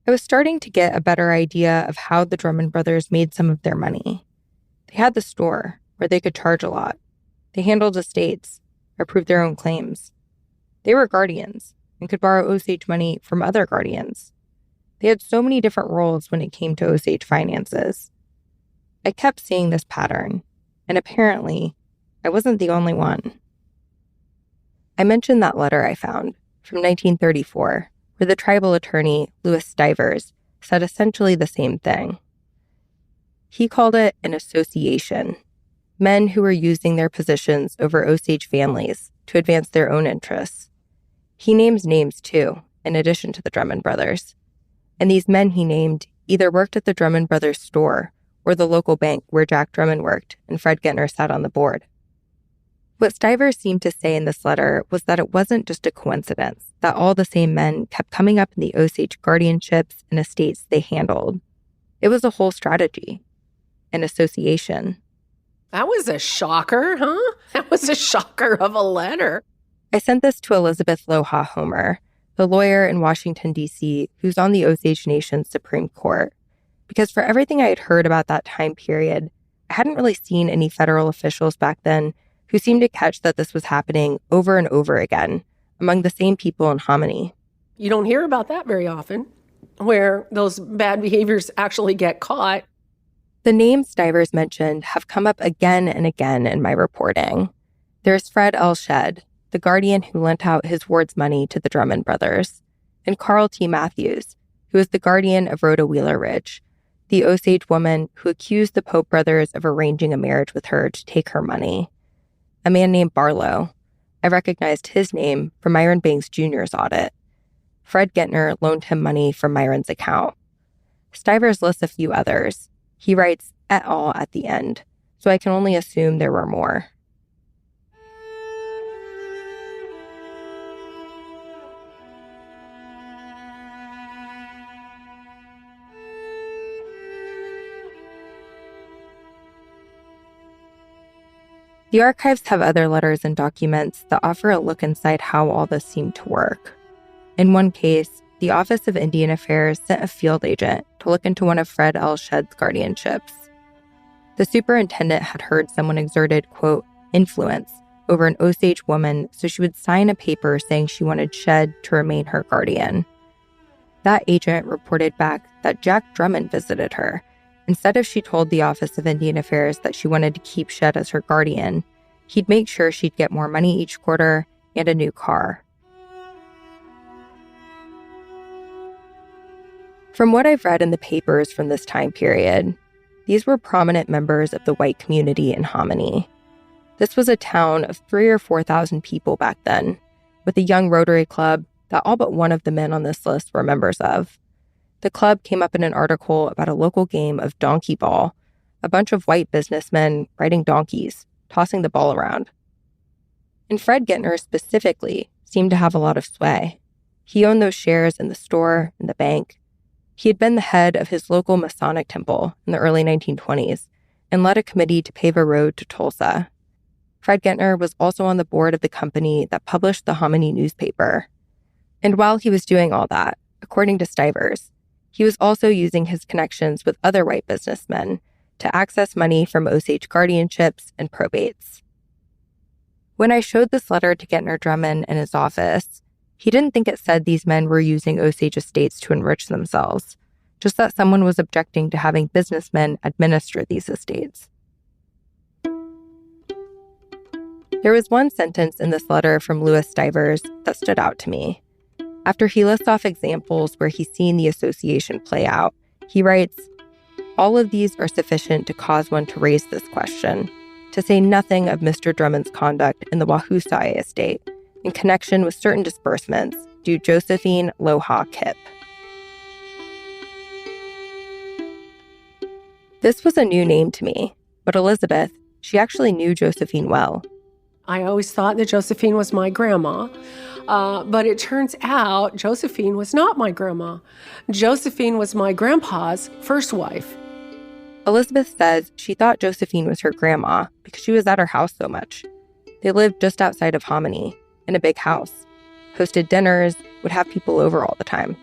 I was starting to get a better idea of how the Drummond brothers made some of their money. They had the store, where they could charge a lot. They handled estates, approved their own claims. They were guardians and could borrow Osage money from other guardians. They had so many different roles when it came to Osage finances. I kept seeing this pattern, and apparently, I wasn't the only one. I mentioned that letter I found from 1934, where the tribal attorney, Louis Stivers, said essentially the same thing. He called it an association, men who were using their positions over Osage families to advance their own interests. He names names, too, in addition to the Drummond brothers. And these men he named either worked at the Drummond brothers' store or the local bank where Jack Drummond worked and Fred Gettner sat on the board. What Stivers seemed to say in this letter was that it wasn't just a coincidence that all the same men kept coming up in the Osage guardianships and estates they handled. It was a whole strategy, an association. That was a shocker, huh? That was a shocker of a letter. I sent this to Elizabeth Loha Homer, the lawyer in Washington, D.C., who's on the Osage Nation's Supreme Court, because for everything I had heard about that time period, I hadn't really seen any federal officials back then who seemed to catch that this was happening over and over again among the same people in Hominy. You don't hear about that very often, where those bad behaviors actually get caught. The names Stivers mentioned have come up again and again in my reporting. There's Fred L. Shedd, the guardian who lent out his ward's money to the Drummond brothers, and Carl T. Matthews, who was the guardian of Rhoda Wheeler Ridge, the Osage woman who accused the Pope brothers of arranging a marriage with her to take her money. A man named Barlow. I recognized his name from Myron Banks Jr.'s audit. Fred Gettner loaned him money from Myron's account. Stivers lists a few others. He writes et al. At the end, so I can only assume there were more. The archives have other letters and documents that offer a look inside how all this seemed to work. In one case, the Office of Indian Affairs sent a field agent to look into one of Fred L. Shedd's guardianships. The superintendent had heard someone exerted, quote, influence over an Osage woman so she would sign a paper saying she wanted Shedd to remain her guardian. That agent reported back that Jack Drummond visited her. Instead of she told the Office of Indian Affairs that she wanted to keep Shedd as her guardian, he'd make sure she'd get more money each quarter and a new car. From what I've read in the papers from this time period, these were prominent members of the white community in Hominy. This was a town of 3,000 or 4,000 people back then, with a young Rotary Club that all but one of the men on this list were members of. The club came up in an article about a local game of donkey ball, a bunch of white businessmen riding donkeys, tossing the ball around. And Fred Gettner specifically seemed to have a lot of sway. He owned those shares in the store and the bank. He had been the head of his local Masonic temple in the early 1920s and led a committee to pave a road to Tulsa. Fred Gettner was also on the board of the company that published the Hominy newspaper. And while he was doing all that, according to Stivers, he was also using his connections with other white businessmen to access money from Osage guardianships and probates. When I showed this letter to Gettner Drummond in his office, he didn't think it said these men were using Osage estates to enrich themselves, just that someone was objecting to having businessmen administer these estates. There was one sentence in this letter from Louis Stivers that stood out to me. After he lists off examples where he's seen the association play out, he writes, all of these are sufficient to cause one to raise this question, to say nothing of Mr. Drummond's conduct in the Wah-hre-she estate in connection with certain disbursements due Josephine Loha Kip. This was a new name to me, but Elizabeth, she actually knew Josephine well. I always thought that Josephine was my grandma, but it turns out Josephine was not my grandma. Josephine was my grandpa's first wife. Elizabeth says she thought Josephine was her grandma because she was at her house so much. They lived just outside of Hominy, in a big house, hosted dinners, would have people over all the time.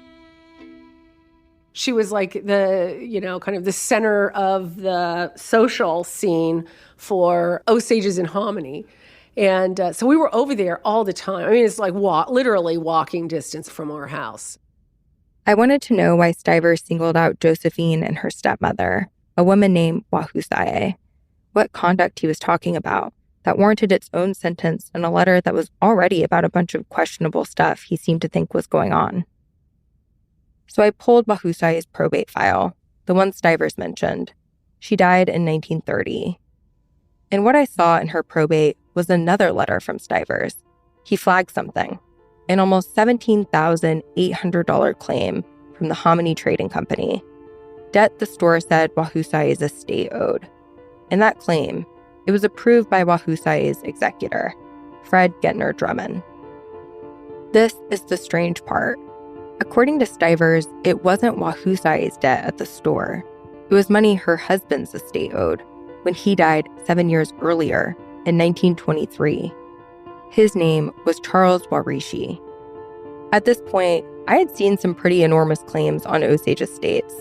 She was like kind of the center of the social scene for Osages in Hominy. And so we were over there all the time. I mean, it's like literally walking distance from our house. I wanted to know why Stivers singled out Josephine and her stepmother, a woman named Wah-hre-she, what conduct he was talking about that warranted its own sentence in a letter that was already about a bunch of questionable stuff he seemed to think was going on. So I pulled Wah-hre-she's probate file, the one Stivers mentioned. She died in 1930. And what I saw in her probate was another letter from Stivers. He flagged something, an almost $17,800 claim from the Hominy Trading Company, debt the store said Wah-hre-she's estate owed. In that claim, it was approved by Wah-hre-she's executor, Fred Gettner Drummond. This is the strange part. According to Stivers, it wasn't Wah-hre-she's debt at the store. It was money her husband's estate owed when he died 7 years earlier in 1923. His name was Charles Wah-hre-she. At this point, I had seen some pretty enormous claims on Osage estates,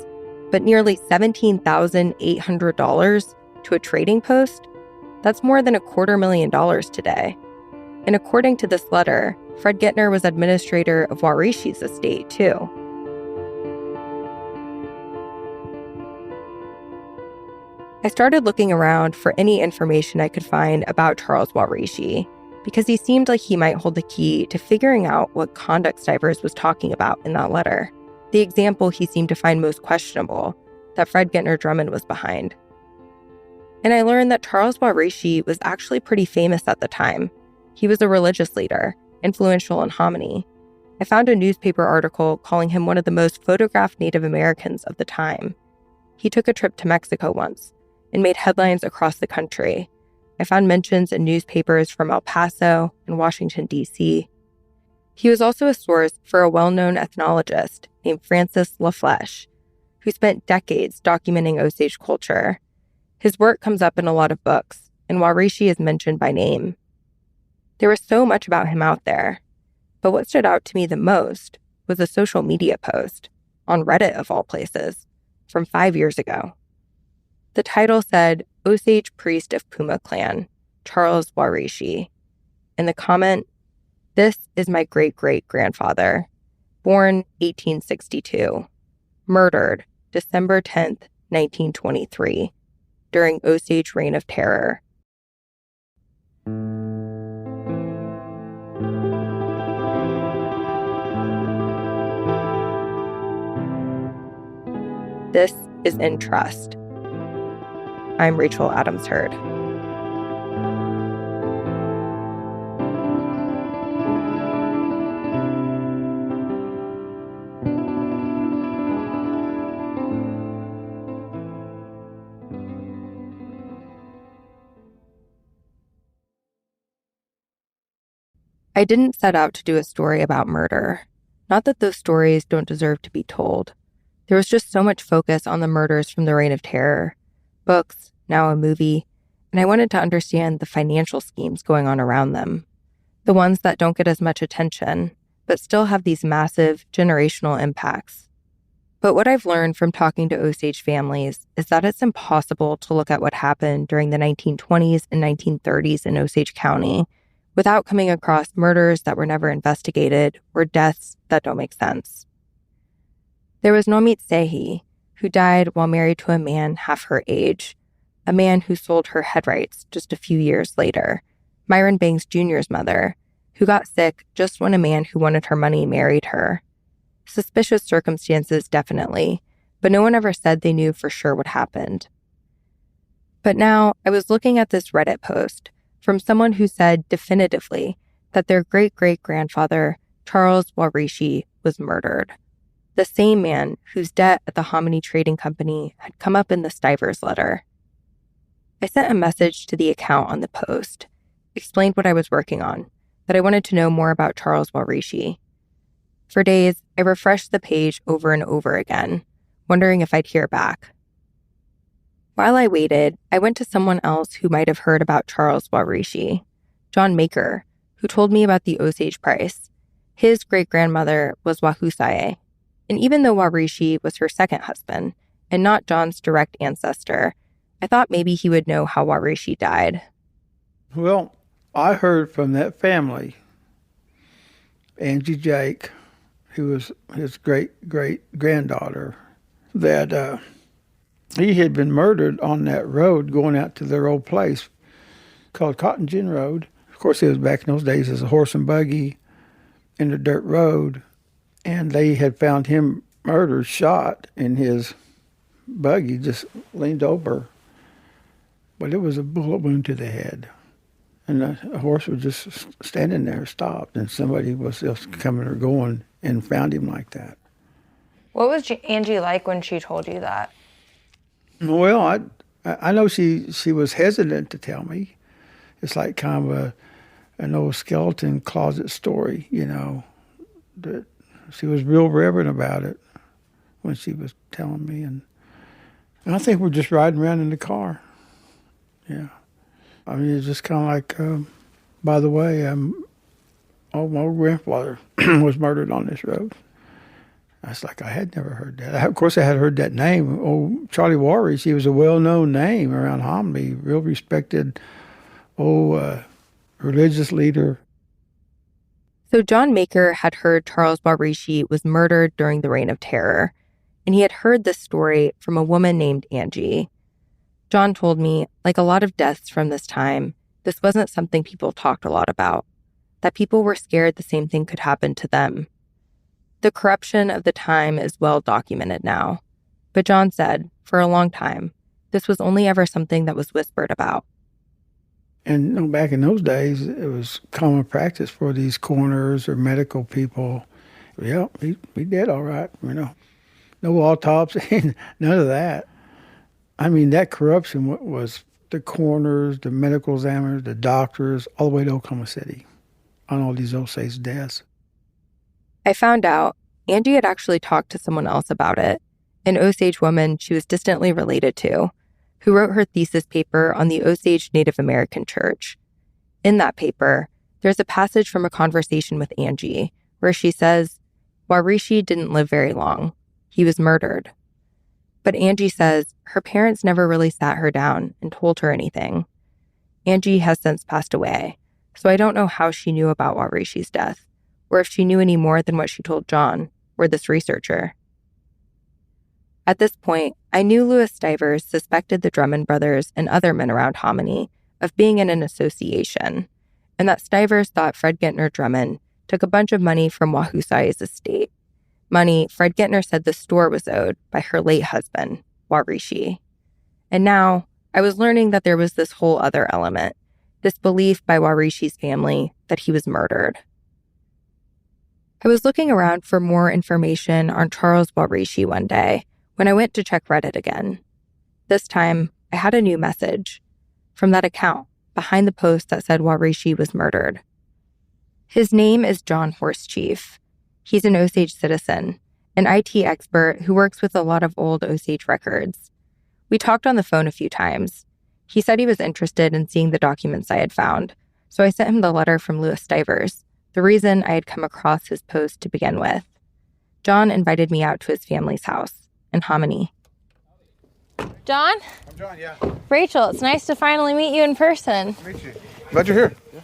but nearly $17,800 to a trading post? That's more than $250,000 today. And according to this letter, Fred Gettner was administrator of Wah-hre-she's estate, too. I started looking around for any information I could find about Charles Wah-hre-she, because he seemed like he might hold the key to figuring out what conduct Stivers was talking about in that letter, the example he seemed to find most questionable, that Fred Gettner Drummond was behind. And I learned that Charles Wah-hre-she was actually pretty famous at the time. He was a religious leader, influential in Hominy. I found a newspaper article calling him one of the most photographed Native Americans of the time. He took a trip to Mexico once and made headlines across the country. I found mentions in newspapers from El Paso and Washington, D.C. He was also a source for a well-known ethnologist named Francis LaFlesche, who spent decades documenting Osage culture. His work comes up in a lot of books, and Wah-hre-she is mentioned by name. There was so much about him out there, but what stood out to me the most was a social media post, on Reddit of all places, from 5 years ago. The title said, Osage Priest of Puma Clan, Charles Wah-hre-she. And the comment, this is my great-great-grandfather, born 1862, murdered December 10th, 1923, during Osage Reign of Terror. This is In Trust. I'm Rachel Adams Heard. I didn't set out to do a story about murder. Not that those stories don't deserve to be told. There was just so much focus on the murders from the Reign of Terror, books, now a movie, and I wanted to understand the financial schemes going on around them. The ones that don't get as much attention, but still have these massive generational impacts. But what I've learned from talking to Osage families is that it's impossible to look at what happened during the 1920s and 1930s in Osage County without coming across murders that were never investigated or deaths that don't make sense. There was Nomit Sehi, who died while married to a man half her age, a man who sold her head rights just a few years later, Myron Banks Jr.'s mother, who got sick just when a man who wanted her money married her. Suspicious circumstances, definitely, but no one ever said they knew for sure what happened. But now I was looking at this Reddit post from someone who said definitively that their great-great-grandfather, Charles Wah-hre-she, was murdered. The same man whose debt at the Hominy Trading Company had come up in the Stivers letter. I sent a message to the account on the post, explained what I was working on, that I wanted to know more about Charles Wah-hre-she. For days, I refreshed the page over and over again, wondering if I'd hear back. While I waited, I went to someone else who might have heard about Charles Wah-hre-she, John Maker, who told me about the Osage price. His great-grandmother was Wah-hre-she. And even though Wah-hre-she was her second husband and not John's direct ancestor, I thought maybe he would know how Wah-hre-she died. Well, I heard from that family, Angie Jake, who was his great-great-granddaughter, that he had been murdered on that road going out to their old place called Cotton Gin Road. Of course, it was back in those days as a horse and buggy in the dirt road, and they had found him murdered, shot in his buggy, just leaned over. But it was a bullet wound to the head. And the horse was just standing there, stopped, and somebody was just coming or going and found him like that. What was Angie like when she told you that? Well, I know she was hesitant to tell me. It's like kind of an old skeleton closet story, that she was real reverent about it when she was telling me. And I think we're just riding around in the car. Yeah. I mean, it's just kind of like, by the way, my old grandfather was murdered on this road. I was like, I had never heard that. Of course, I had heard that name. Oh, Charlie Wah-hre-she was a well-known name around Hominy, real respected, religious leader. So John Maker had heard Charles Barishi was murdered during the Reign of Terror, and he had heard this story from a woman named Angie. John told me, like a lot of deaths from this time, this wasn't something people talked a lot about, that people were scared the same thing could happen to them. The corruption of the time is well documented now, but John said, for a long time, this was only ever something that was whispered about. And back in those days, it was common practice for these coroners or medical people. Yeah, he did all right, No autopsy, none of that. I mean, that corruption was the coroners, the medical examiners, the doctors, all the way to Oklahoma City on all these Osage deaths. I found out Angie had actually talked to someone else about it, an Osage woman she was distantly related to, who wrote her thesis paper on the Osage Native American Church. In that paper, there's a passage from a conversation with Angie where she says, Wah-hre-she didn't live very long. He was murdered. But Angie says her parents never really sat her down and told her anything. Angie has since passed away, so I don't know how she knew about Wah-hre-she's death, or if she knew any more than what she told John, or this researcher. At this point, I knew Louis Stivers suspected the Drummond brothers and other men around Hominy of being in an association, and that Stivers thought Fred Gentner Drummond took a bunch of money from Wah-hre-she's estate, money Fred Gentner said the store was owed by her late husband, Wah-hre-she. And now, I was learning that there was this whole other element, this belief by Wah-hre-she's family that he was murdered. I was looking around for more information on Charles Wah-hre-she one day when I went to check Reddit again. This time, I had a new message from that account behind the post that said Wah-hre-she was murdered. His name is John Horsechief. He's an Osage citizen, an IT expert who works with a lot of old Osage records. We talked on the phone a few times. He said he was interested in seeing the documents I had found, so I sent him the letter from Louis Stivers, the reason I had come across his post to begin with. John invited me out to his family's house in Hominy. John? I'm John, yeah. Rachel, it's nice to finally meet you in person. Nice to meet you. Glad you're here. Yeah.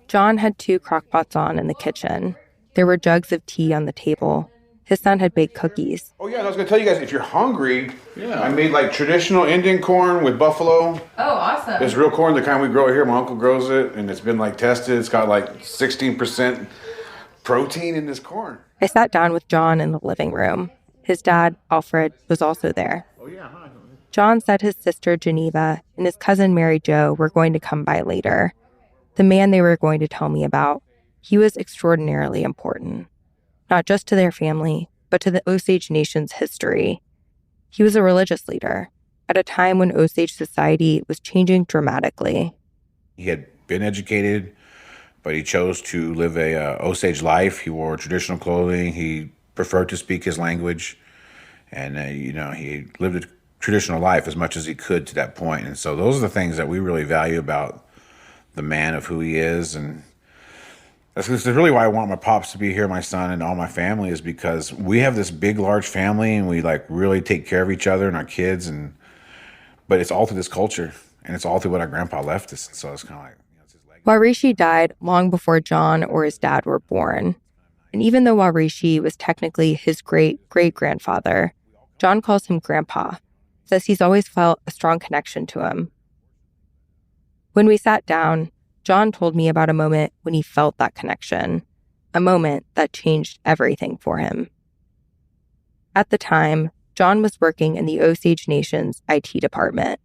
John had 2 crockpots on in the kitchen. There were jugs of tea on the table. His son had baked cookies. Oh, yeah, and I was going to tell you guys, if you're hungry, I made like traditional Indian corn with buffalo. Oh, awesome. It's real corn, the kind we grow here. My uncle grows it, and it's been like tested. It's got like 16% protein in this corn. I sat down with John in the living room. His dad, Alfred, was also there. Oh, yeah, hi. John said his sister, Geneva, and his cousin, Mary Jo, were going to come by later. The man they were going to tell me about, he was extraordinarily important. Not just to their family, but to the Osage Nation's history. He was a religious leader at a time when Osage society was changing dramatically. He had been educated, but he chose to live a Osage life. He wore traditional clothing. He preferred to speak his language. And, he lived a traditional life as much as he could to that point. And so those are the things that we really value about the man of who he is. And That's really why I want my pops to be here, my son, and all my family, is because we have this big, large family, and we like really take care of each other and our kids, but it's all through this culture, and it's all through what our grandpa left us. So it's kind of like, it's his legacy. Wah-hre-she died long before John or his dad were born. And even though Wah-hre-she was technically his great-great-grandfather, John calls him Grandpa, says he's always felt a strong connection to him. When we sat down, John told me about a moment when he felt that connection, a moment that changed everything for him. At the time, John was working in the Osage Nation's IT department.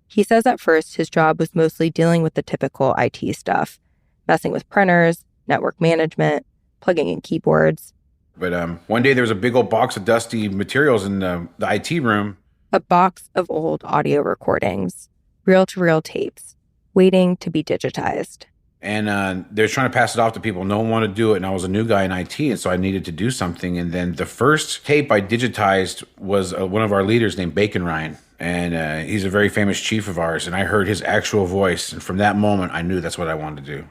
He says at first his job was mostly dealing with the typical IT stuff, messing with printers, network management, plugging in keyboards. But one day there was a big old box of dusty materials in the IT room. A box of old audio recordings, reel-to-reel tapes, waiting to be digitized. And they're trying to pass it off to people. No one wanted to do it, and I was a new guy in IT, and so I needed to do something. And then the first tape I digitized was one of our leaders named Bacon Ryan, and he's a very famous chief of ours, and I heard his actual voice, and from that moment, I knew that's what I wanted to do.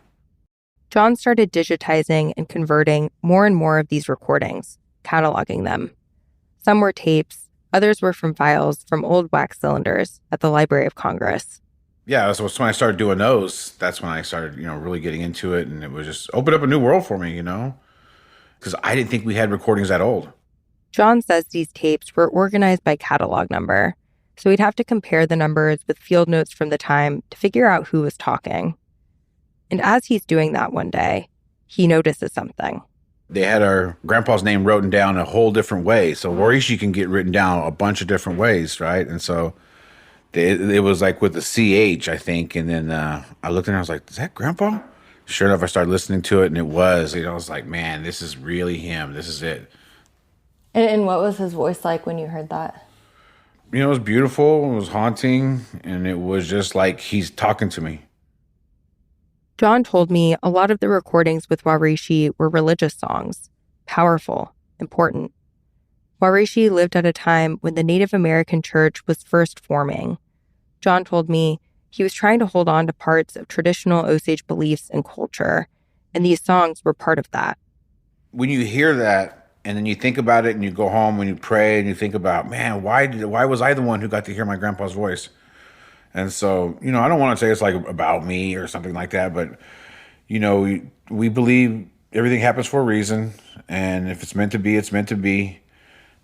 John started digitizing and converting more and more of these recordings, cataloging them. Some were tapes, others were from files from old wax cylinders at the Library of Congress. Yeah, so when I started doing those, that's when I started, really getting into it, and it was just opened up a new world for me, because I didn't think we had recordings that old. John says these tapes were organized by catalog number, so he'd have to compare the numbers with field notes from the time to figure out who was talking. And as he's doing that one day, he notices something. They had our grandpa's name written down a whole different way, so Wah-hre-she can get written down a bunch of different ways, right? And so it was like with the CH, I think. And then I looked and I was like, is that Grandpa? Sure enough, I started listening to it, and it was. I was like, man, this is really him. This is it. And what was his voice like when you heard that? It was beautiful. It was haunting. And it was just like he's talking to me. John told me a lot of the recordings with Wah-hre-she were religious songs. Powerful, important. Wah-hre-she lived at a time when the Native American church was first forming. John told me he was trying to hold on to parts of traditional Osage beliefs and culture, and these songs were part of that. When you hear that, and then you think about it, and you go home and you pray, and you think about, man, why was I the one who got to hear my grandpa's voice? And so, I don't want to say it's like about me or something like that, but, we believe everything happens for a reason, and if it's meant to be, it's meant to be.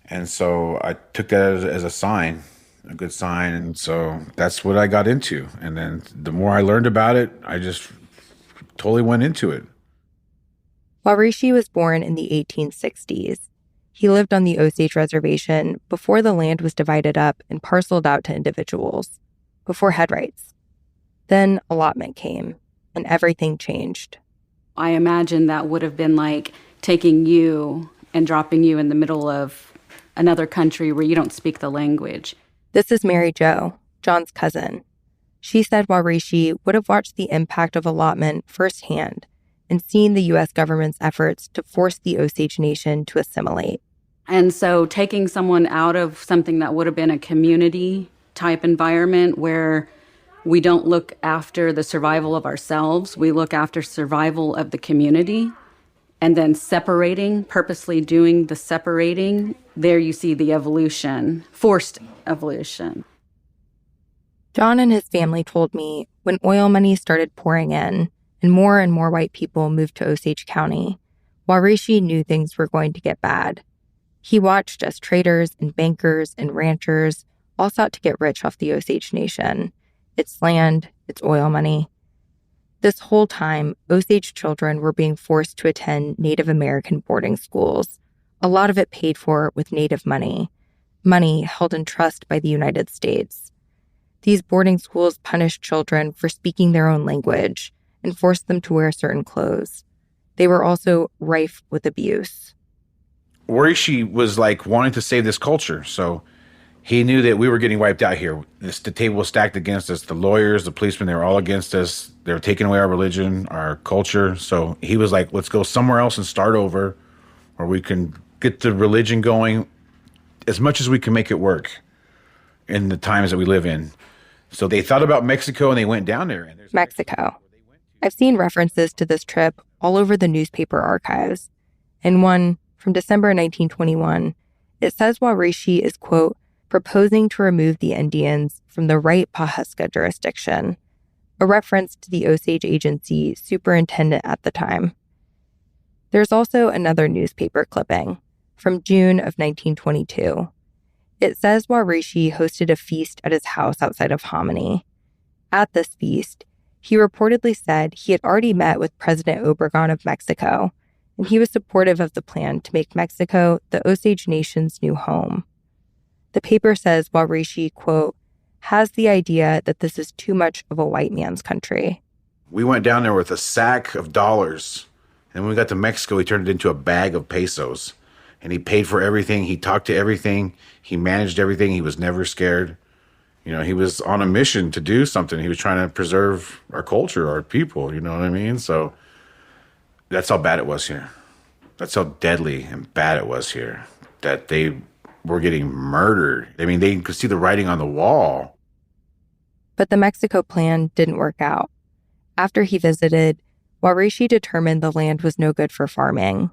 And so I took that as a sign, a good sign. And so that's what I got into. And then the more I learned about it, I just totally went into it. Wah-hre-she was born in the 1860s. He lived on the Osage Reservation before the land was divided up and parceled out to individuals, before head rights. Then allotment came, and everything changed. I imagine that would have been like taking you and dropping you in the middle of another country where you don't speak the language. This is Mary Jo, John's cousin. She said Wah-hre-she would have watched the impact of allotment firsthand and seen the U.S. government's efforts to force the Osage Nation to assimilate. And so taking someone out of something that would have been a community-type environment where we don't look after the survival of ourselves, we look after survival of the community, and then separating, purposely doing the separating, there you see the evolution, forced evolution. John and his family told me when oil money started pouring in and more white people moved to Osage County, Wah-hre-she knew things were going to get bad. He watched as traders and bankers and ranchers all sought to get rich off the Osage Nation, its land, its oil money. This whole time, Osage children were being forced to attend Native American boarding schools, a lot of it paid for with Native money held in trust by the United States. These boarding schools punished children for speaking their own language and forced them to wear certain clothes. They were also rife with abuse. Wah-hre-she was like wanting to save this culture, so he knew that we were getting wiped out here. The table was stacked against us. The lawyers, the policemen, they were all against us. They were taking away our religion, our culture. So he was like, let's go somewhere else and start over, where we can get the religion going as much as we can make it work in the times that we live in. So they thought about Mexico, and they went down there. Mexico. I've seen references to this trip all over the newspaper archives. In one from December 1921, it says Wah-hre-she is, quote, proposing to remove the Indians from the right Pawhuska jurisdiction, a reference to the Osage Agency superintendent at the time. There's also another newspaper clipping from June of 1922. It says Wah-hre-she hosted a feast at his house outside of Hominy. At this feast, he reportedly said he had already met with President Obregon of Mexico, and he was supportive of the plan to make Mexico the Osage Nation's new home. The paper says Wah-hre-she, quote, has the idea that this is too much of a white man's country. We went down there with a sack of dollars, and when we got to Mexico, he turned it into a bag of pesos. And he paid for everything. He talked to everything. He managed everything. He was never scared. You know, he was on a mission to do something. He was trying to preserve our culture, our people, you know what I mean? So that's how bad it was here. That's how deadly and bad it was here, that they were getting murdered. I mean, they could see the writing on the wall. But the Mexico plan didn't work out. After he visited, Wah-hre-she determined the land was no good for farming.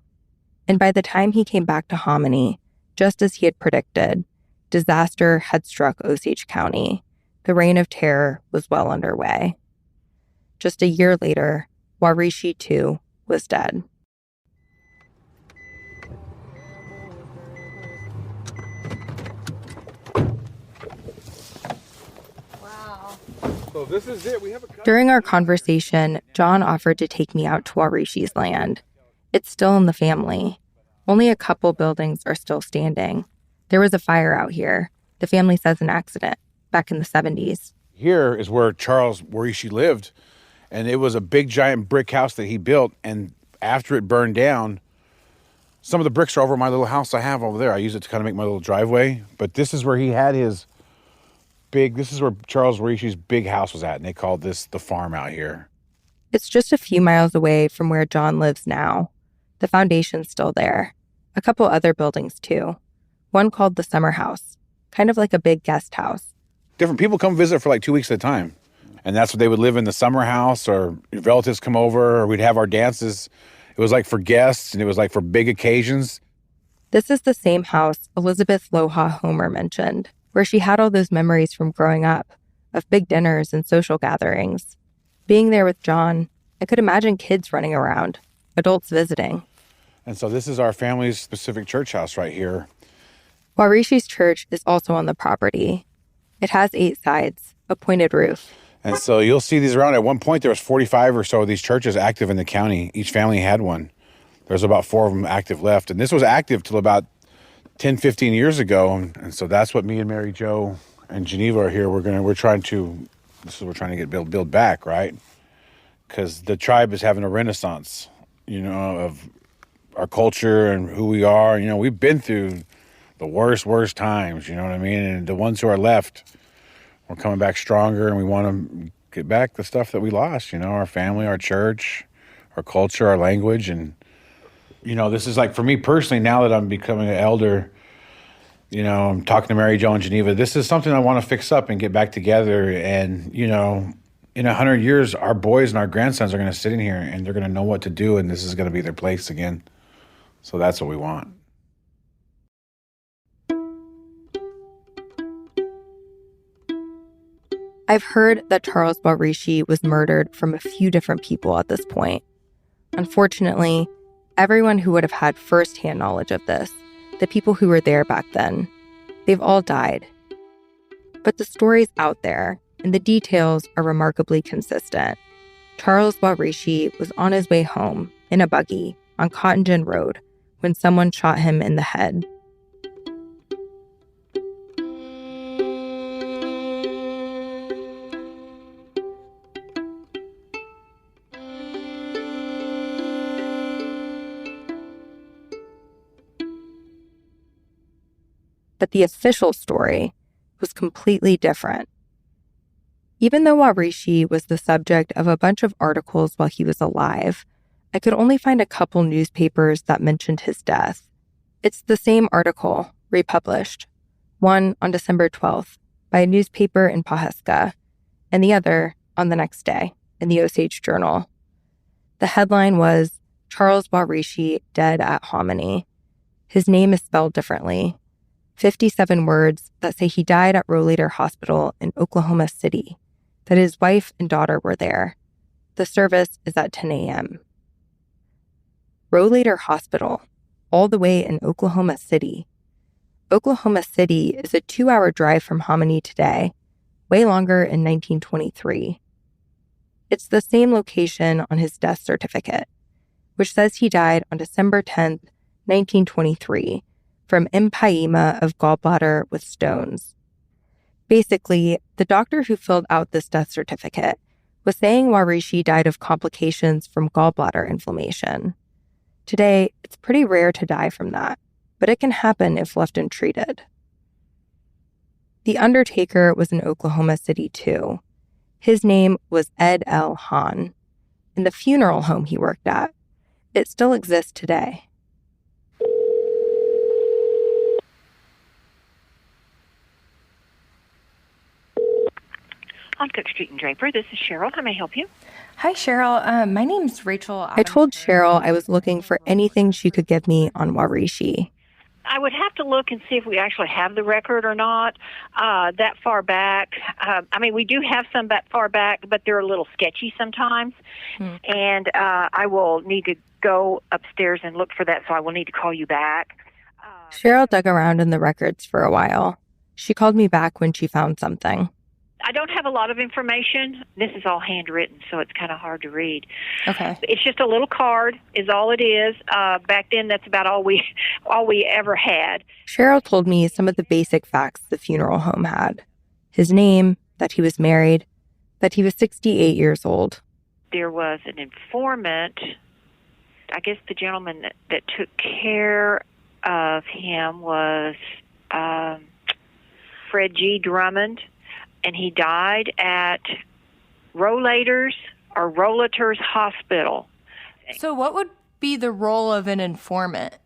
And by the time he came back to Hominy, just as he had predicted, disaster had struck Osage County. The reign of terror was well underway. Just a year later, Wah-hre-she, too, was dead. So this is it. During our conversation, John offered to take me out to Wah-hre-she's land. It's still in the family. Only a couple buildings are still standing. There was a fire out here. The family says an accident back in the 70s. Here is where Charles Wah-hre-she lived, and it was a big, giant brick house that he built, and after it burned down, some of the bricks are over my little house I have over there. I use it to kind of make my little driveway, but this is where he had his this is where Charles Wah-hre-she's big house was at, and they called this the farm out here. It's just a few miles away from where John lives now. The foundation's still there. A couple other buildings, too. One called the Summer House, kind of like a big guest house. Different people come visit for like 2 weeks at a time. And that's what they would live in, the summer house, or relatives come over, or we'd have our dances. It was like for guests, and it was like for big occasions. This is the same house Elizabeth Loha Homer mentioned, where she had all those memories from growing up, of big dinners and social gatherings. Being there with John, I could imagine kids running around, adults visiting. And so this is our family's specific church house right here. Wah-hre-she's church is also on the property. It has 8 sides, a pointed roof. And so you'll see these around. At one point, there was 45 or so of these churches active in the county. Each family had one. There's about 4 of them active left. And this was active till about 10, 15 years ago. And so that's what me and Mary Jo and Geneva are here. We're trying to get build back, right? Because the tribe is having a renaissance, you know, of our culture and who we are. You know, we've been through the worst times, you know what I mean? And the ones who are left, we're coming back stronger, and we want to get back the stuff that we lost, you know, our family, our church, our culture, our language. And, you know, this is like, for me personally, now that I'm becoming an elder, you know, I'm talking to Mary Jo and Geneva, this is something I want to fix up and get back together. And, you know, in 100 years, our boys and our grandsons are going to sit in here, and they're going to know what to do, and this is going to be their place again. So that's what we want. I've heard that Charles Barishi was murdered from a few different people at this point. Unfortunately, everyone who would have had firsthand knowledge of this, the people who were there back then, they've all died. But the story's out there, and the details are remarkably consistent. Charles Wah-hre-she was on his way home in a buggy on Cotton Gin Road when someone shot him in the head. But the official story was completely different. Even though Wah-hre-she was the subject of a bunch of articles while he was alive, I could only find a couple newspapers that mentioned his death. It's the same article, republished, one on December 12th by a newspaper in Pawhuska, and the other on the next day in the Osage Journal. The headline was, Charles Wah-hre-she dead at Hominy. His name is spelled differently. 57 words that say he died at Rollator Hospital in Oklahoma City, that his wife and daughter were there. The service is at 10 a.m. Rollator Hospital, all the way in Oklahoma City. Oklahoma City is a 2-hour drive from Hominy today, way longer in 1923. It's the same location on his death certificate, which says he died on December 10th, 1923, from empyema of gallbladder with stones. Basically, the doctor who filled out this death certificate was saying Wah-hre-she died of complications from gallbladder inflammation. Today, it's pretty rare to die from that, but it can happen if left untreated. The undertaker was in Oklahoma City, too. His name was Ed L. Hahn. In the funeral home he worked at, it still exists today. On Cook Street and Draper, this is Cheryl. How may I help you? Hi, Cheryl. My name's Rachel. I told Cheryl I was looking for anything she could give me on Wah-hre-she. I would have to look and see if we actually have the record or not that far back. We do have some that far back, but they're a little sketchy sometimes. And I will need to go upstairs and look for that, so I will need to call you back. Cheryl dug around in the records for a while. She called me back when she found something. I don't have a lot of information. This is all handwritten, so it's kind of hard to read. Okay. It's just a little card is all it is. Back then, that's about all we ever had. Cheryl told me some of the basic facts the funeral home had. His name, that he was married, that he was 68 years old. There was an informant. I guess the gentleman that took care of him was Fred G. Drummond. And he died at Rollators Hospital. So what would be the role of an informant?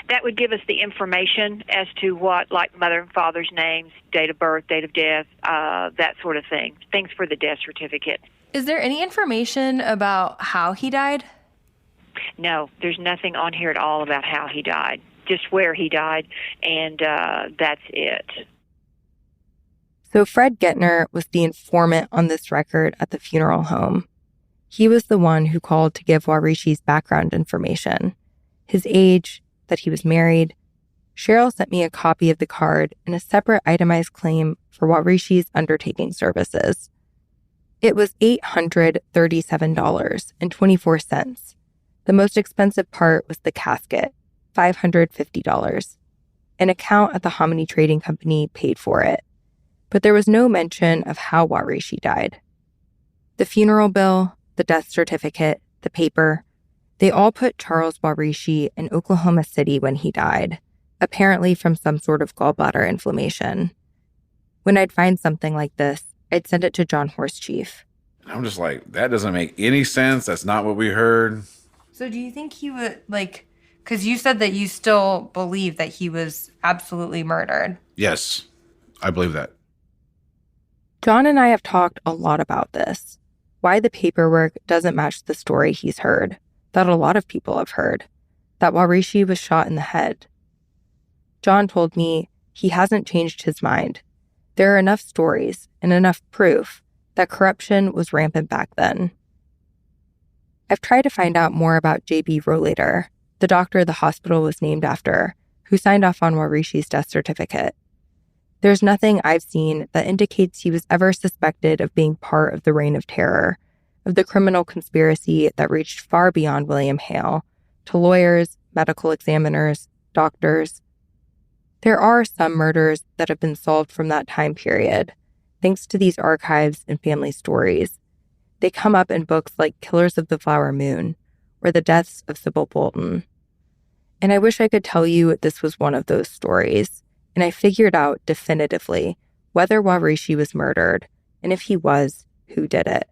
That would give us the information as to what, like mother and father's names, date of birth, date of death, that sort of thing. Things for the death certificate. Is there any information about how he died? No, there's nothing on here at all about how he died. Just where he died, and that's it. So Fred Gettner was the informant on this record at the funeral home. He was the one who called to give Wah-hre-she's background information, his age, that he was married. Cheryl sent me a copy of the card and a separate itemized claim for Wah-hre-she's undertaking services. It was $837.24. The most expensive part was the casket, $550. An account at the Hominy Trading Company paid for it. But there was no mention of how Wah-hre-she died. The funeral bill, the death certificate, the paper, they all put Charles Wah-hre-she in Oklahoma City when he died, apparently from some sort of gallbladder inflammation. When I'd find something like this, I'd send it to John Horse Chief. I'm just like, that doesn't make any sense. That's not what we heard. So do you think he would, because you said that you still believe that he was absolutely murdered? Yes, I believe that. John and I have talked a lot about this, why the paperwork doesn't match the story he's heard, that a lot of people have heard, that Wah-hre-she was shot in the head. John told me he hasn't changed his mind. There are enough stories and enough proof that corruption was rampant back then. I've tried to find out more about J.B. Rollator, the doctor the hospital was named after, who signed off on Wah-hre-she's death certificate. There's nothing I've seen that indicates he was ever suspected of being part of the Reign of Terror, of the criminal conspiracy that reached far beyond William Hale, to lawyers, medical examiners, doctors. There are some murders that have been solved from that time period, thanks to these archives and family stories. They come up in books like Killers of the Flower Moon or The Deaths of Sybil Bolton. And I wish I could tell you this was one of those stories, and I figured out definitively whether Wah-hre-she was murdered, and if he was, who did it.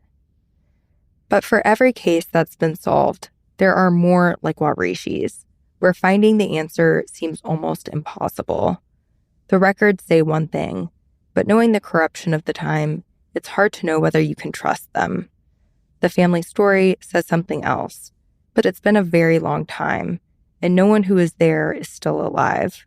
But for every case that's been solved, there are more like Wah-hre-she's, where finding the answer seems almost impossible. The records say one thing, but knowing the corruption of the time, it's hard to know whether you can trust them. The family story says something else. But it's been a very long time, and no one who is there is still alive.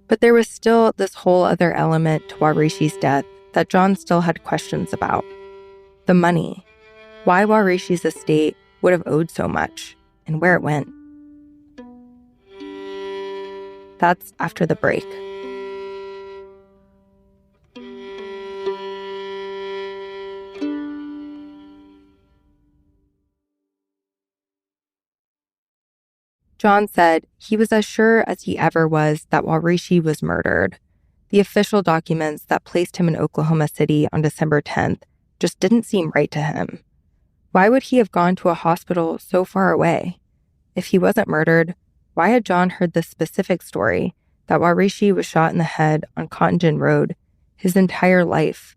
But there was still this whole other element to Wah-hre-she's death that John still had questions about. The money. Why Wah-hre-she's estate would have owed so much, and where it went. That's after the break. John said he was as sure as he ever was that Wah-hre-she was murdered. The official documents that placed him in Oklahoma City on December 10th just didn't seem right to him. Why would he have gone to a hospital so far away? If he wasn't murdered, why had John heard the specific story that Wah-hre-she was shot in the head on Cotton Gin Road his entire life?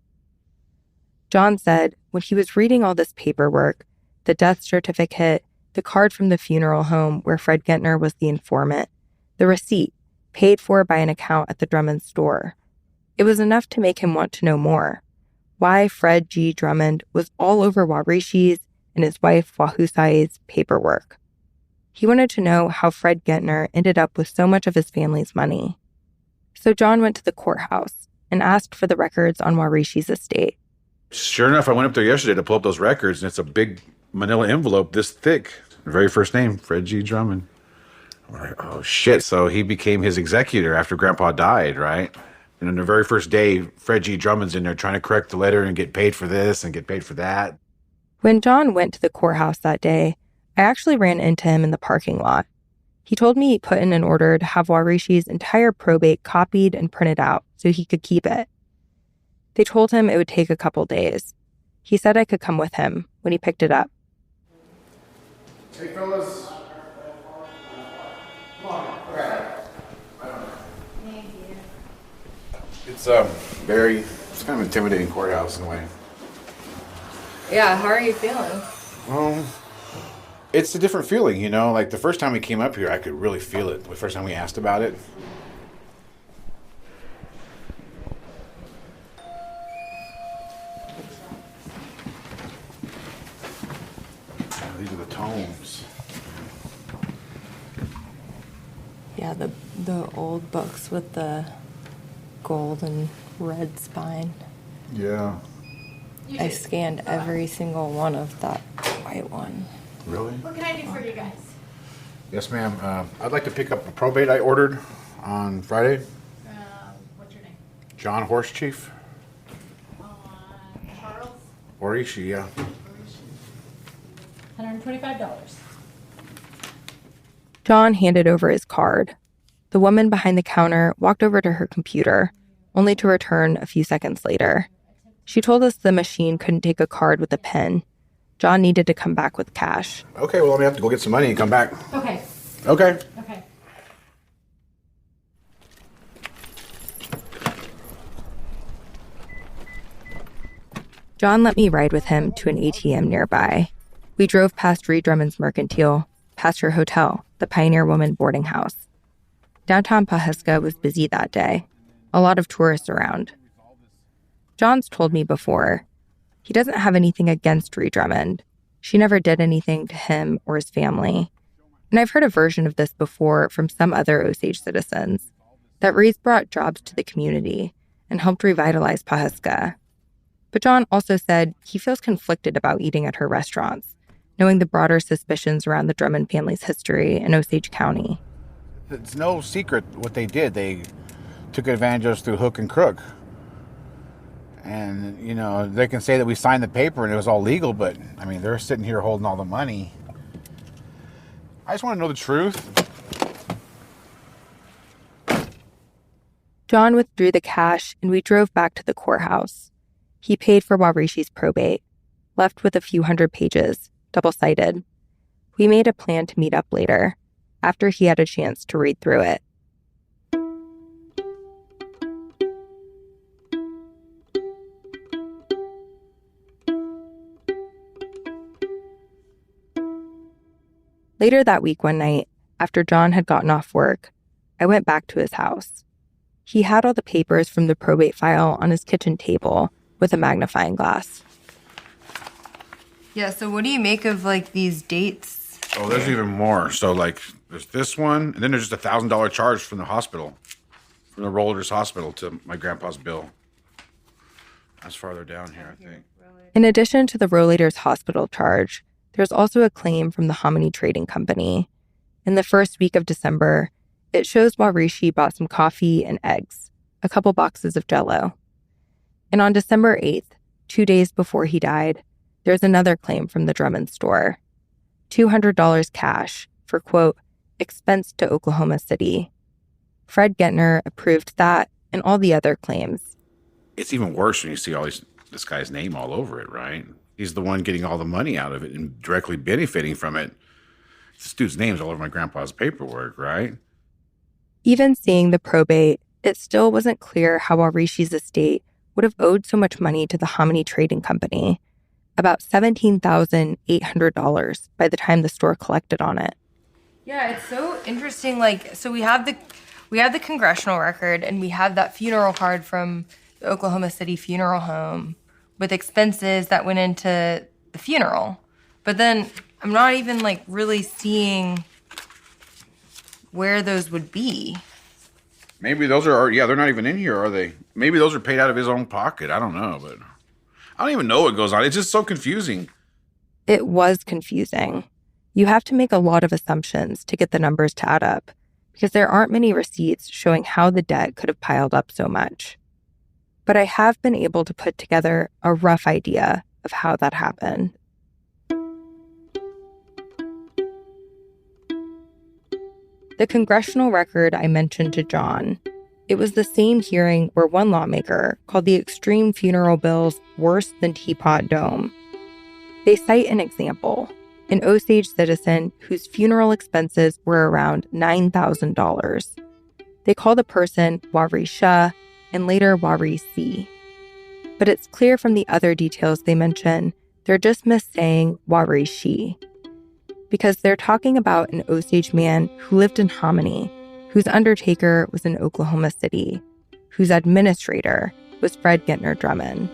John said when he was reading all this paperwork, the death certificate, the card from the funeral home where Fred Gentner was the informant, the receipt, paid for by an account at the Drummond store, it was enough to make him want to know more. Why Fred G. Drummond was all over Wah-hre-she's and his wife Wah-hre-she's paperwork. He wanted to know how Fred Gentner ended up with so much of his family's money. So John went to the courthouse and asked for the records on Wah-hre-she's estate. Sure enough, I went up there yesterday to pull up those records, and it's a big manila envelope this thick. The very first name, Fred G. Drummond. I'm like, oh, shit. So he became his executor after Grandpa died, right? And on the very first day, Fred G. Drummond's in there trying to correct the letter and get paid for this and get paid for that. When John went to the courthouse that day, I actually ran into him in the parking lot. He told me he put in an order to have Wah-hre-she's entire probate copied and printed out so he could keep it. They told him it would take a couple days. He said I could come with him when he picked it up. Hey, fellas. Come on. All right. Thank you. It's it's kind of intimidating courthouse in a way. Yeah, how are you feeling? It's a different feeling, you know? Like the first time we came up here, I could really feel it. The first time we asked about it. These are the tomes. Yeah, the old books with the gold and red spine. Yeah. I scanned every single one of that white one. Really? What can I do for you guys? Yes, ma'am. I'd like to pick up a probate I ordered on Friday. What's your name? John Horse Chief. Charles. Wah-hre-she, yeah. $125. John handed over his card. The woman behind the counter walked over to her computer, only to return a few seconds later. She told us the machine couldn't take a card with a PIN. John needed to come back with cash. Okay, well, let me have to go get some money and come back. Okay. Okay. Okay. John let me ride with him to an ATM nearby. We drove past Reed Drummond's Mercantile, past her hotel, the Pioneer Woman boarding house. Downtown Pawhuska was busy that day. A lot of tourists around. John's told me before, he doesn't have anything against Reed Drummond. She never did anything to him or his family. And I've heard a version of this before from some other Osage citizens, that Reed's brought jobs to the community and helped revitalize Pawhuska. But John also said he feels conflicted about eating at her restaurants, knowing the broader suspicions around the Drummond family's history in Osage County. It's no secret what they did. They took advantage of us through hook and crook. And, you know, they can say that we signed the paper and it was all legal, but, I mean, they're sitting here holding all the money. I just want to know the truth. John withdrew the cash and we drove back to the courthouse. He paid for Wah-hre-she's probate, left with a few hundred pages, double-sided. We made a plan to meet up later, after he had a chance to read through it. Later that week one night, after John had gotten off work, I went back to his house. He had all the papers from the probate file on his kitchen table with a magnifying glass. Yeah, so what do you make of, like, these dates? Oh, there's even more. So, like, there's this one, and then there's just $1,000 charge from the hospital, from the Rollers Hospital to my grandpa's bill. That's farther down here, I think. In addition to the Rollators Hospital charge, there's also a claim from the Hominy Trading Company. In the first week of December, it shows Wah-hre-she bought some coffee and eggs, a couple boxes of Jell-O. And on December 8th, 2 days before he died, there's another claim from the Drummond store. $200 cash for, quote, expense to Oklahoma City. Fred Gentner approved that and all the other claims. It's even worse when you see this guy's name all over it, right? He's the one getting all the money out of it and directly benefiting from it. This dude's name's all over my grandpa's paperwork, right? Even seeing the probate, it still wasn't clear how Wah-hre-she's estate would have owed so much money to the Hominy Trading Company, about $17,800 by the time the store collected on it. Yeah, it's so interesting. Like, so we have the congressional record, and we have that funeral card from the Oklahoma City funeral home with expenses that went into the funeral. But then I'm not even, like, really seeing where those would be. Maybe those are, they're not even in here, are they? Maybe those are paid out of his own pocket. I don't know, but I don't even know what goes on. It's just so confusing. It was confusing. You have to make a lot of assumptions to get the numbers to add up, because there aren't many receipts showing how the debt could have piled up so much. But I have been able to put together a rough idea of how that happened. The congressional record I mentioned to John, it was the same hearing where one lawmaker called the extreme funeral bills worse than Teapot Dome. They cite an example, an Osage citizen whose funeral expenses were around $9,000. They call the person Wah-hre-she and later Wah-hre-she. But it's clear from the other details they mention, they're just missaying Wah-hre-she, because they're talking about an Osage man who lived in Hominy, whose undertaker was in Oklahoma City, whose administrator was Fred Gentner Drummond.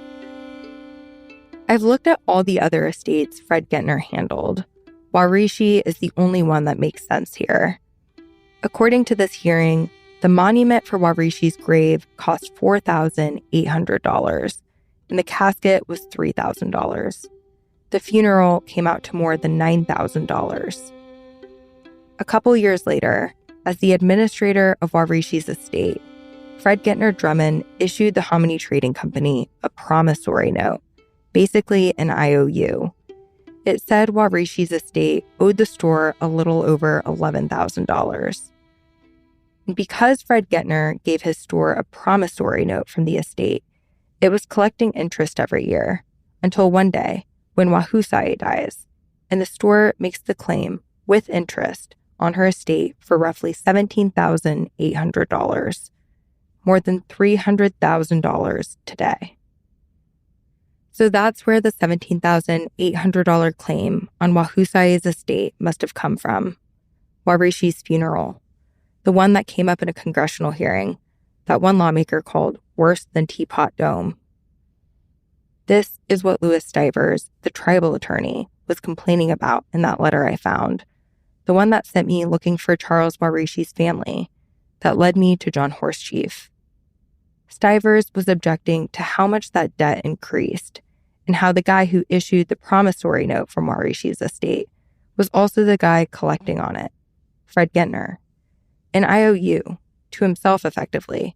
I've looked at all the other estates Fred Gentner handled. Wah-hre-she is the only one that makes sense here. According to this hearing, the monument for Wah-hre-she's grave cost $4,800, and the casket was $3,000. The funeral came out to more than $9,000. A couple years later, as the administrator of Wah-hre-she's estate, Fred Gentner Drummond issued the Hominy Trading Company a promissory note, basically an IOU. It said Wah-hre-she's estate owed the store a little over $11,000. And because Fred Gentner gave his store a promissory note from the estate, it was collecting interest every year, until one day, when Wah-hre-she dies, and the store makes the claim with interest on her estate for roughly $17,800, more than $300,000 today. So that's where the $17,800 claim on Wah-hre-she's estate must have come from. Wah-hre-she's funeral, the one that came up in a congressional hearing that one lawmaker called worse than Teapot Dome. This is what Louis Stivers, the tribal attorney, was complaining about in that letter I found, the one that sent me looking for Charles Wah-hre-she's family, that led me to John Horsechief. Stivers was objecting to how much that debt increased, and how the guy who issued the promissory note from Wah-hre-she's estate was also the guy collecting on it, Fred Gentner, an IOU, to himself effectively,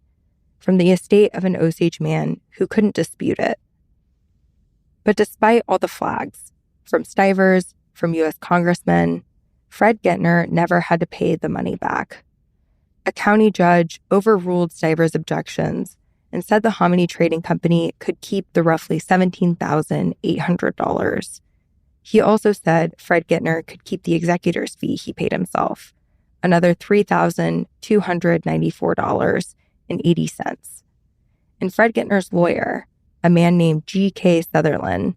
from the estate of an Osage man who couldn't dispute it. But despite all the flags, from Stivers, from U.S. congressmen, Fred Gentner never had to pay the money back. A county judge overruled Stivers' objections and said the Hominy Trading Company could keep the roughly $17,800. He also said Fred Gentner could keep the executor's fee he paid himself, another $3,294.80. And Fred Gentner's lawyer, a man named G.K. Sutherland,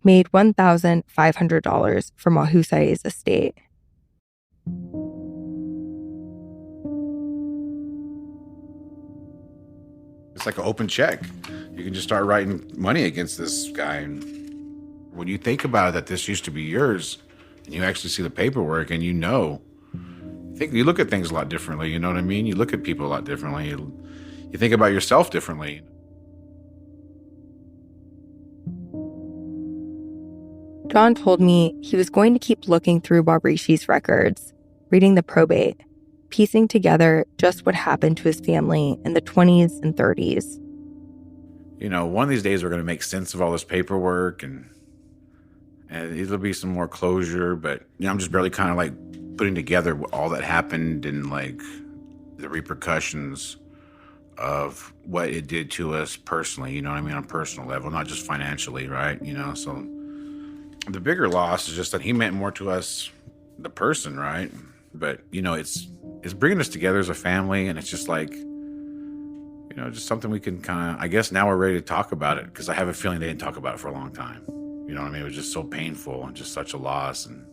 made $1,500 from Wah-hre-she's estate. It's like an open check. You can just start writing money against this guy. And when you think about it, that this used to be yours, and you actually see the paperwork, and you look at things a lot differently. You know what I mean? You look at people a lot differently. You think about yourself differently. John told me he was going to keep looking through Wah-hre-she's records, reading the probate, piecing together just what happened to his family in the 20s and 30s. One of these days we're going to make sense of all this paperwork, and it'll be some more closure, but I'm just barely kind of like putting together all that happened and like the repercussions of what it did to us personally, you know what I mean, on a personal level, not just financially, right? So the bigger loss is just that he meant more to us, the person, right? But, it's bringing us together as a family, and it's just like, just something we can kind of, I guess now we're ready to talk about it, because I have a feeling they didn't talk about it for a long time. You know what I mean? It was just so painful and just such a loss. And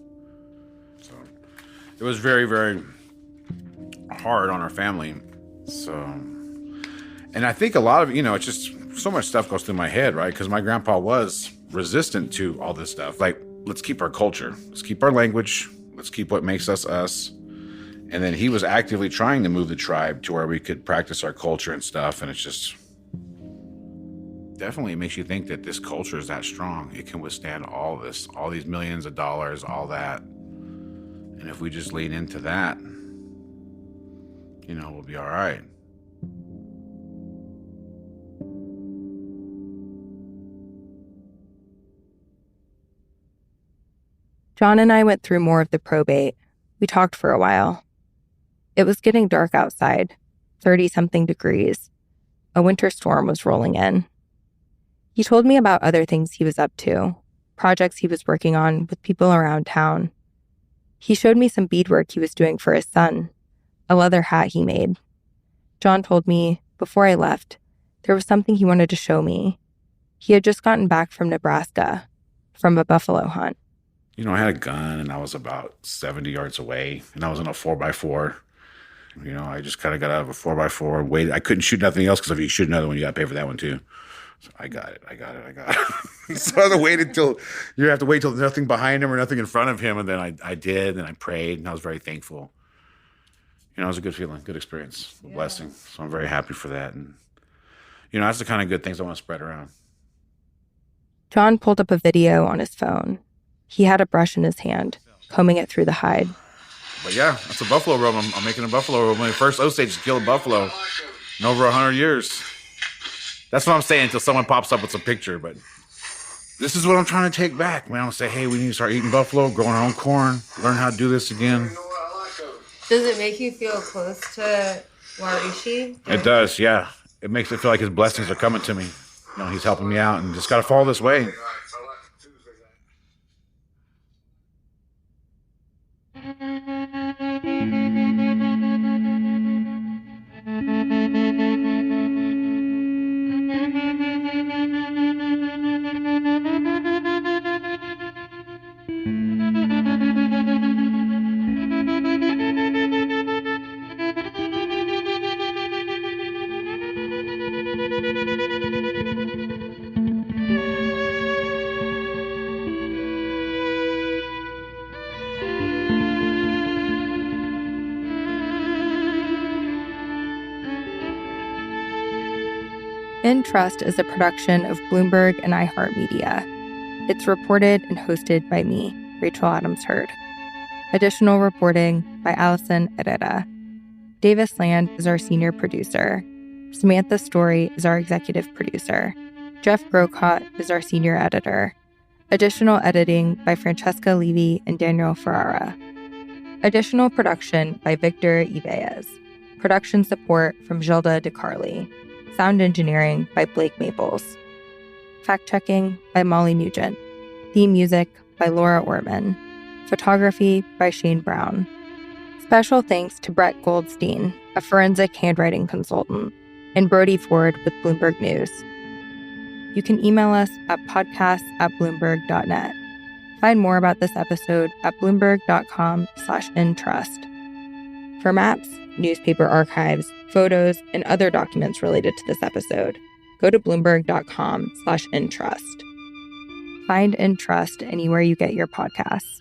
so it was very, very hard on our family. So, and I think a lot of, it's just so much stuff goes through my head, right? Because my grandpa was resistant to all this stuff. Like, let's keep our culture. Let's keep our language. Let's keep what makes us us. And then he was actively trying to move the tribe to where we could practice our culture and stuff. And it's just, definitely makes you think that this culture is that strong. It can withstand all this, all these millions of dollars, all that. And if we just lean into that, we'll be all right. John and I went through more of the probate. We talked for a while. It was getting dark outside, 30-something degrees. A winter storm was rolling in. He told me about other things he was up to, projects he was working on with people around town. He showed me some beadwork he was doing for his son, a leather hat he made. John told me, before I left, there was something he wanted to show me. He had just gotten back from Nebraska, from a buffalo hunt. I had a gun, and I was about 70 yards away, and I was in a 4x4. I just kind of got out of a 4x4, waited. I couldn't shoot nothing else, because if you shoot another one, you got to pay for that one too. So I got it. So I you have to wait till nothing behind him or nothing in front of him. And then I did, and I prayed, and I was very thankful. It was a good feeling, good experience, a blessing. So I'm very happy for that. And, that's the kind of good things I want to spread around. John pulled up a video on his phone. He had a brush in his hand, combing it through the hide. But yeah, that's a buffalo robe. I'm making a buffalo robe. My first Osage to kill a buffalo in over 100 years. That's what I'm saying until someone pops up with some picture. But this is what I'm trying to take back, man. I'm going to say, hey, we need to start eating buffalo, growing our own corn, learn how to do this again. Does it make you feel close to Wah-hre-she? It does, yeah. It makes it feel like his blessings are coming to me. He's helping me out, and just got to follow this way. In Trust is a production of Bloomberg and iHeartMedia. It's reported and hosted by me, Rachel Adams Heard. Additional reporting by Allison Herrera. Davis Land is our senior producer. Samantha Story is our executive producer. Jeff Grocott is our senior editor. Additional editing by Francesca Levy and Daniel Ferrara. Additional production by Victor Ibeas. Production support from Gilda DeCarli. Sound engineering by Blake Maples. Fact-checking by Molly Nugent. Theme music by Laura Orman. Photography by Shane Brown. Special thanks to Brett Goldstein, a forensic handwriting consultant, and Brody Ford with Bloomberg News. You can email us at podcasts@bloomberg.net. Find more about this episode at bloomberg.com/intrust. For maps, newspaper archives, photos, and other documents related to this episode, go to bloomberg.com/intrust. Find Entrust anywhere you get your podcasts.